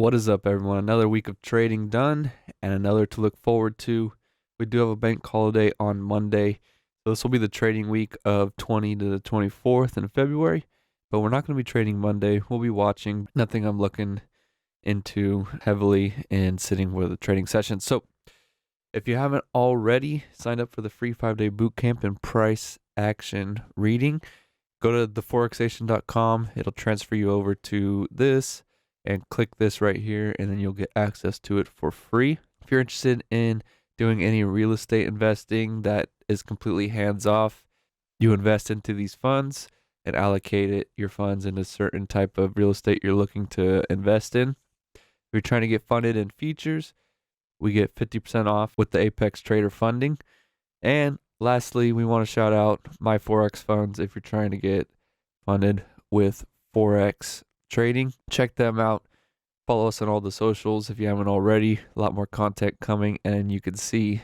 What is up, everyone? Another week of trading done and another to look forward to. We do have a bank holiday on Monday, so this will be the trading week of 20 to the 24th in February, but we're not going to be trading Monday. We'll be watching. Nothing I'm looking into heavily and sitting with a trading session. So if you haven't already signed up for the free 5-day bootcamp and price action reading, go to theforexation.com. It'll transfer you over to this and click this right here, and then you'll get access to it for free. If you're interested in doing any real estate investing that is completely hands off, you invest into these funds and allocate your funds into a certain type of real estate you're looking to invest in. If you're trying to get funded in futures, we get 50% off with the Apex Trader funding. And lastly, we want to shout out my Forex funds. If you're trying to get funded with Forex trading, check them out. Follow us on all the socials if you haven't already. A lot more content coming, and you can see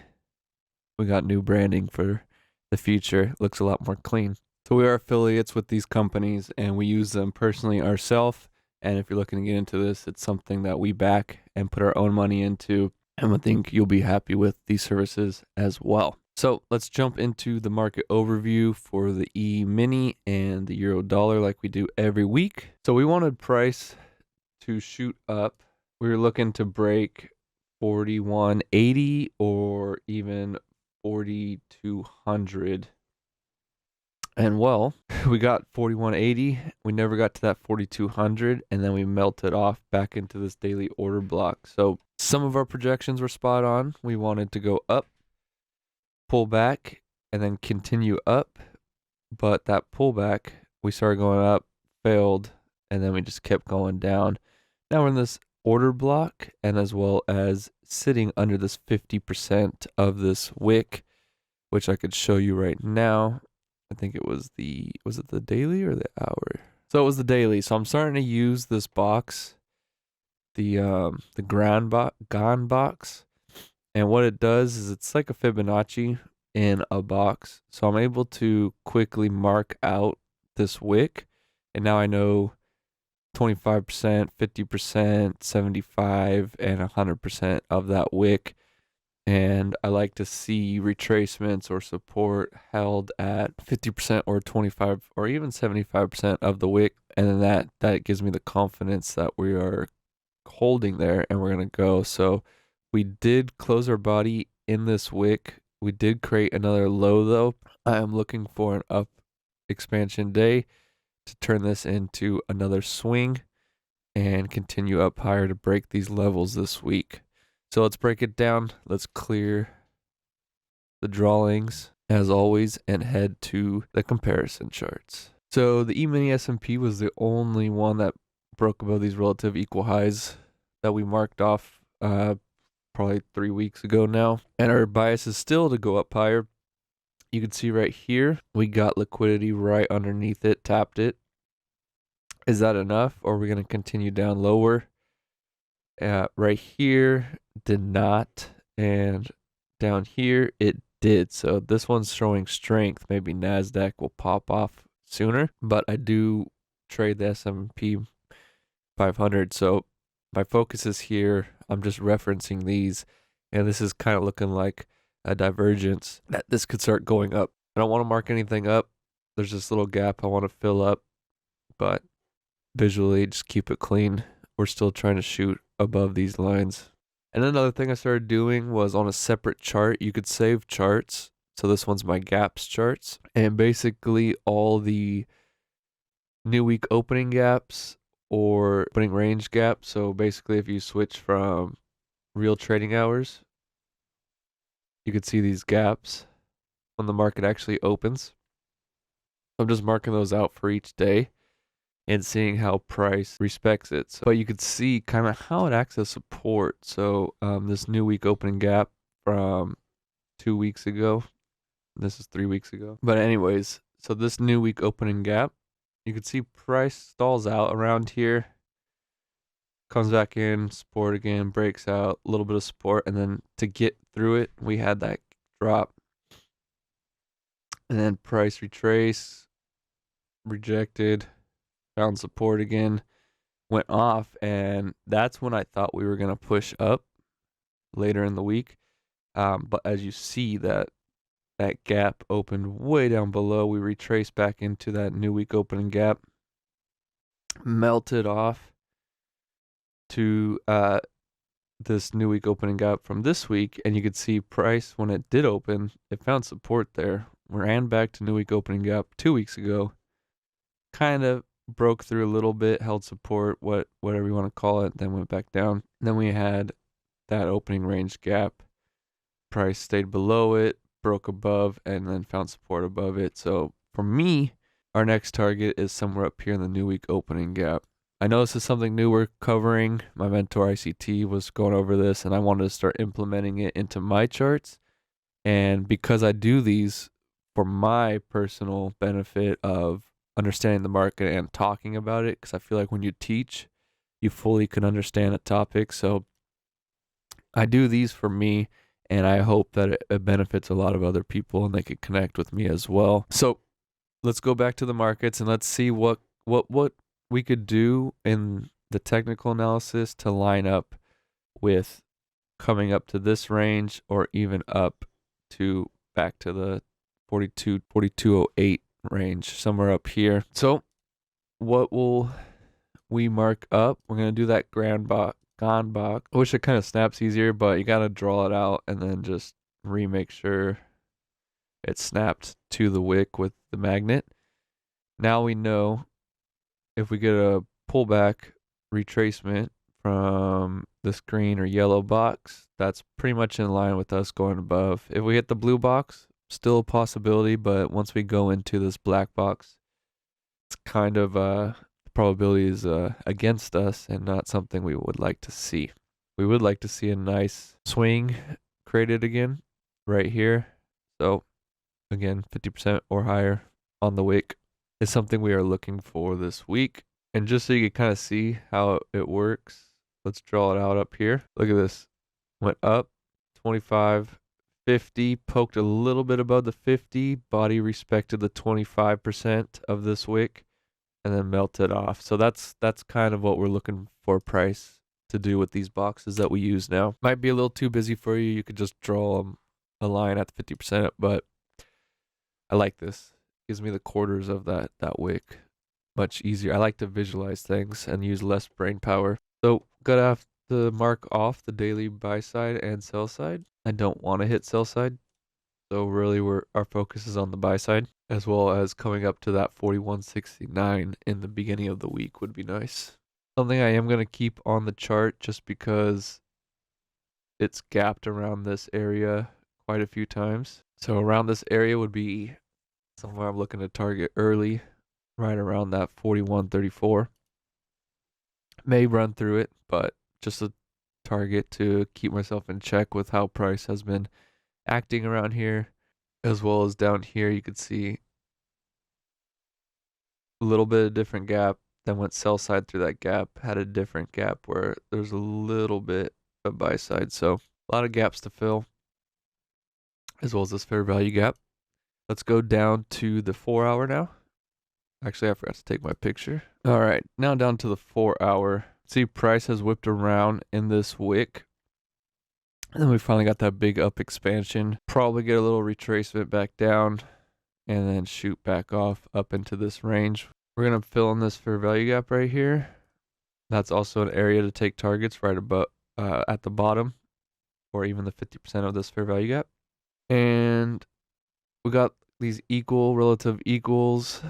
we got new branding for the future. It looks a lot more clean. So we are affiliates with these companies, and we use them personally ourselves. And if you're looking to get into this, it's something that we back and put our own money into, and I think you'll be happy with these services as well. So let's jump into the market overview for the E-mini and the euro dollar like we do every week. So we wanted price to shoot up. We were looking to break 4180 or even 4200. And well, we got 4180. We never got to that 4200, and then we melted off back into this daily order block. So some of our projections were spot on. We wanted to go up, pull back, and then continue up. But that pullback, we started going up, failed, and then we just kept going down. Now we're in this order block, and as well as sitting under this 50% of this wick, which I could show you right now. I think it was was it the daily or the hour? So it was the daily. So I'm starting to use this box, the Gan box. And what it does is it's like a Fibonacci in a box. So I'm able to quickly mark out this wick. And now I know 25%, 50%, 75%, and 100% of that wick. And I like to see retracements or support held at 50% or 25 or even 75% of the wick. And then that gives me the confidence that we are holding there and we're going to go. So we did close our body in this wick. We did create another low though. I am looking for an up expansion day to turn this into another swing and continue up higher to break these levels this week. So let's break it down. Let's clear the drawings as always and head to the comparison charts. So the E-mini S&P was the only one that broke above these relative equal highs that we marked off probably 3 weeks ago now. And our bias is still to go up higher. You can see right here, we got liquidity right underneath it, tapped it. Is that enough, or are we going to continue down lower? Right here, did not, and down here, it did. So this one's showing strength. Maybe NASDAQ will pop off sooner, but I do trade the S&P 500. So my focus is here. I'm just referencing these, and this is kind of looking like a divergence that this could start going up. I don't want to mark anything up. There's this little gap I want to fill up, but visually just keep it clean. We're still trying to shoot above these lines. And another thing I started doing was on a separate chart, you could save charts. So this one's my gaps charts, and basically all the new week opening gaps or opening range gaps. So basically if you switch from real trading hours, you could see these gaps when the market actually opens. I'm just marking those out for each day and seeing how price respects it. So, but you could see kind of how it acts as support. So this new week opening gap from 2 weeks ago, this is 3 weeks ago. But anyways, so this new week opening gap, you can see price stalls out around here, comes back in, support again, breaks out, a little bit of support, and then to get through it, we had that drop. And then price retrace, rejected, found support again, went off, and that's when I thought we were going to push up later in the week. But as you see, that gap opened way down below. We retraced back into that new week opening gap, melted off to this new week opening gap from this week, and you could see price when it did open, it found support there. Ran back to new week opening gap 2 weeks ago, kind of broke through a little bit, held support, whatever you want to call it, then went back down. Then we had that opening range gap. Price stayed below it, broke above, and then found support above it. So for me, our next target is somewhere up here in the new week opening gap. I know this is something new we're covering. My mentor ICT was going over this, and I wanted to start implementing it into my charts. And because I do these for my personal benefit of understanding the market and talking about it, because I feel like when you teach, you fully can understand a topic. So I do these for me, and I hope that it benefits a lot of other people and they can connect with me as well. So let's go back to the markets and let's see what we could do in the technical analysis to line up with coming up to this range or even up to back to the 42.08 range, somewhere up here. So what will we mark up? We're going to do that Ganbach. I wish it kind of snaps easier, but you got to draw it out and then just remake sure it snapped to the wick with the magnet. Now we know if we get a pullback retracement from this green or yellow box, that's pretty much in line with us going above. If we hit the blue box, still a possibility, but once we go into this black box, it's kind of the probability is against us and not something we would like to see. We would like to see a nice swing created again right here. So again, 50% or higher on the wick is something we are looking for this week. And just so you can kind of see how it works, let's draw it out up here. Look at this. Went up 25, 50, poked a little bit above the 50. Body respected the 25% of this wick and then melted off. So that's kind of what we're looking for price to do with these boxes that we use now. Might be a little too busy for you. You could just draw a line at the 50%, but I like this. Gives me the quarters of that wick. Much easier. I like to visualize things and use less brain power. So gotta have to mark off the daily buy side and sell side. I don't want to hit sell side. So really our focus is on the buy side, as well as coming up to that 41.69 in the beginning of the week would be nice. Something I am going to keep on the chart just because it's gapped around this area quite a few times. So around this area would be somewhere I'm looking to target early, right around that 41.34. May run through it, but just a target to keep myself in check with how price has been acting around here, as well as down here. You could see a little bit of different gap, then went sell side through that gap, had a different gap where there's a little bit of buy side. So a lot of gaps to fill, as well as this fair value gap. Let's go down to the 4 hour now. Actually, I forgot to take my picture. All right, now down to the 4 hour. See, price has whipped around in this wick. And then we finally got that big up expansion. Probably get a little retracement back down and then shoot back off up into this range. We're going to fill in this fair value gap right here. That's also an area to take targets right above at the bottom, or even the 50% of this fair value gap. And we got these equal relative equals.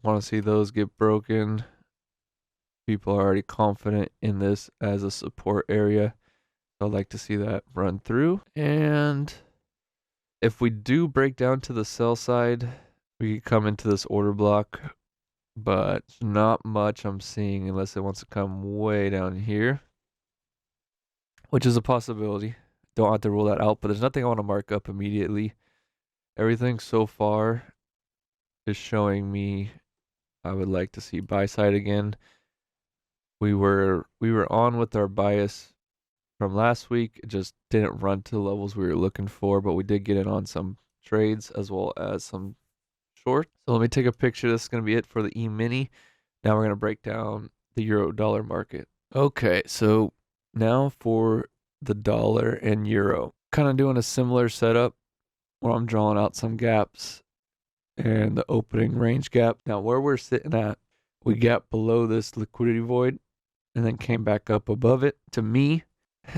Want to see those get broken. People are already confident in this as a support area. I'd like to see that run through. And if we do break down to the sell side, we could come into this order block, but not much I'm seeing unless it wants to come way down here, which is a possibility. Don't have to rule that out, but there's nothing I want to mark up immediately. Everything so far is showing me I would like to see buy side again. We were on with our bias from last week. It just didn't run to the levels we were looking for, but we did get in on some trades as well as some short. So let me take a picture. This is going to be it for the E-mini. Now we're going to break down the euro dollar market. Okay, so now for the dollar and euro. Kind of doing a similar setup where I'm drawing out some gaps and the opening range gap. Now where we're sitting at, we gap below this liquidity void and then came back up above it. To me,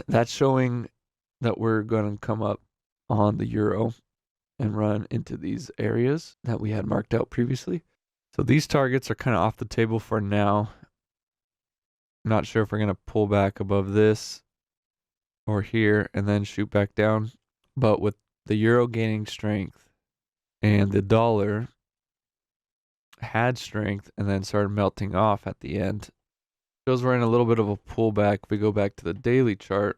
that's showing that we're going to come up on the euro and run into these areas that we had marked out previously. So these targets are kind of off the table for now. I'm not sure if we're going to pull back above this or here and then shoot back down. But with the euro gaining strength and the dollar had strength and then started melting off at the end, shows we're in a little bit of a pullback. If we go back to the daily chart,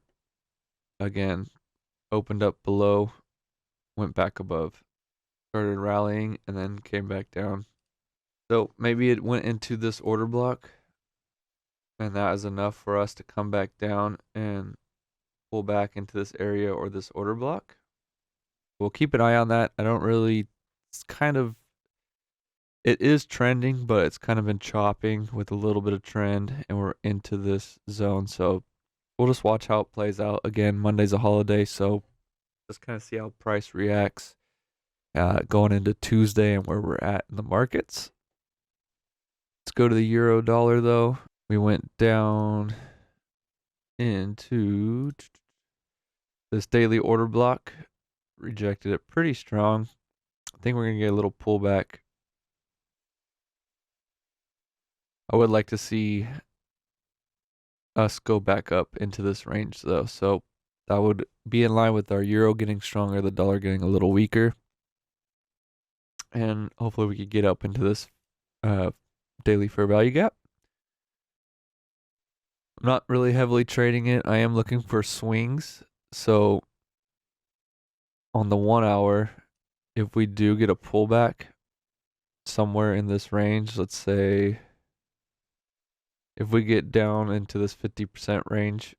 again, opened up below, went back above, started rallying, and then came back down. So maybe it went into this order block, and that is enough for us to come back down and pull back into this area or this order block. We'll keep an eye on that. I don't really, it's kind of, it is trending, but it's kind of been chopping with a little bit of trend, and we're into this zone. So we'll just watch how it plays out. Again, Monday's a holiday, so just kind of see how price reacts going into Tuesday and where we're at in the markets. Let's go to the euro dollar though. We went down into this daily order block, rejected it pretty strong. I think we're going to get a little pullback. I would like to see us go back up into this range though. So that would be in line with our euro getting stronger, the dollar getting a little weaker. And hopefully we could get up into this daily fair value gap. I'm not really heavily trading it. I am looking for swings. So on the 1 hour, if we do get a pullback somewhere in this range, let's say if we get down into this 50% range,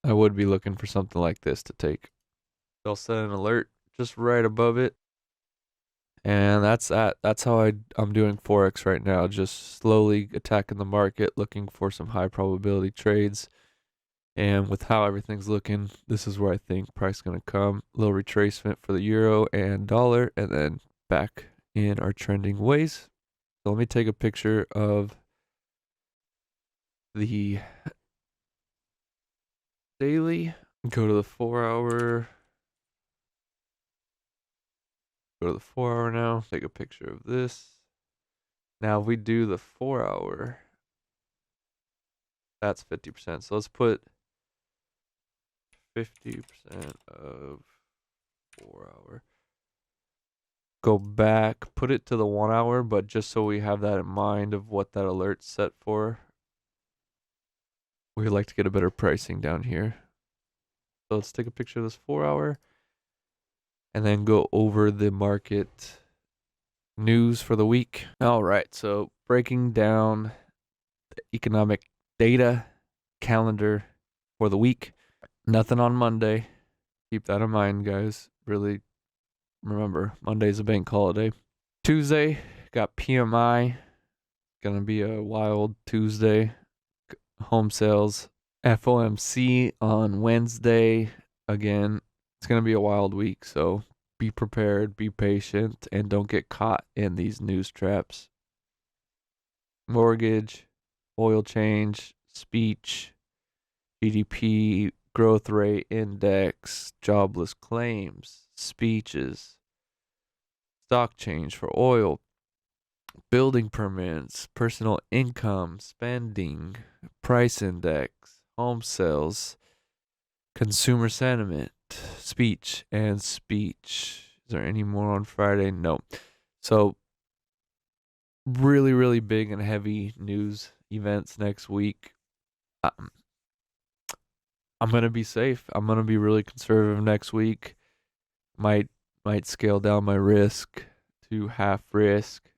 I would be looking for something like this to take. I'll set an alert just right above it. And that's how I'm doing Forex right now, just slowly attacking the market, looking for some high probability trades. And with how everything's looking, this is where I think price is going to come. A little retracement for the euro and dollar, and then back in our trending ways. So let me take a picture of the daily. Go to the 4 hour. Go to the 4 hour now. Take a picture of this. Now, if we do the 4 hour, that's 50%. So let's put 50% of 4 hour. Go back, put it to the 1 hour, but just so we have that in mind of what that alert's set for. We'd like to get a better pricing down here. So let's take a picture of this 4 hour and then go over the market news for the week. All right, so breaking down the economic data calendar for the week. Nothing on Monday. Keep that in mind, guys. Really remember, Monday's a bank holiday. Tuesday, got PMI. Gonna be a wild Tuesday. Home sales. FOMC on Wednesday. Again, it's gonna be a wild week, so be prepared, be patient, and don't get caught in these news traps. Mortgage, oil change, speech, GDP, growth rate index, jobless claims, speeches, stock change for oil, building permits, personal income, spending, price index, home sales, consumer sentiment, speech, and speech. Is there any more on Friday? No. So really, really big and heavy news events next week. I'm gonna be safe. I'm gonna be really conservative next week. Might scale down my risk to half risk.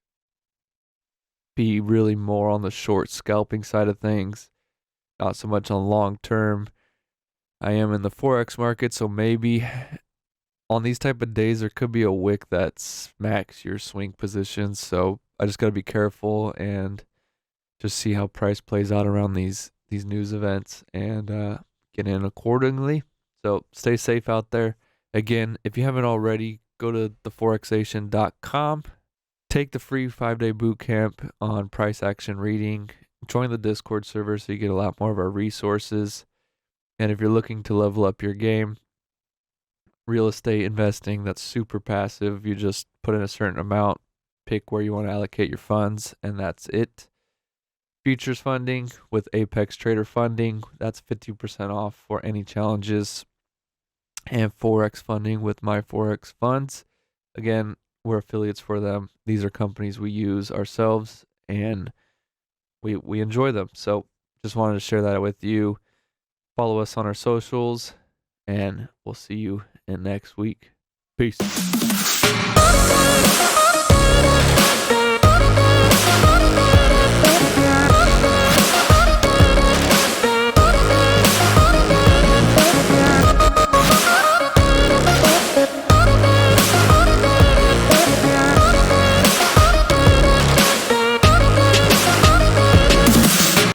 Be really more on the short scalping side of things, not so much on long term. I am in the Forex market, so maybe on these type of days there could be a wick that smacks your swing positions. So I just gotta be careful and just see how price plays out around these news events and get in accordingly. So stay safe out there. Again, if you haven't already, go to theforexation.com. Take the free 5-day boot camp on price action reading. Join the Discord server so you get a lot more of our resources. And if you're looking to level up your game, real estate investing, that's super passive. You just put in a certain amount, pick where you want to allocate your funds, and that's it. Futures funding with Apex Trader Funding, that's 50% off for any challenges. And Forex funding with My Forex Funds. Again, we're affiliates for them. These are companies we use ourselves and we enjoy them. So just wanted to share that with you. Follow us on our socials and we'll see you in next week. Peace.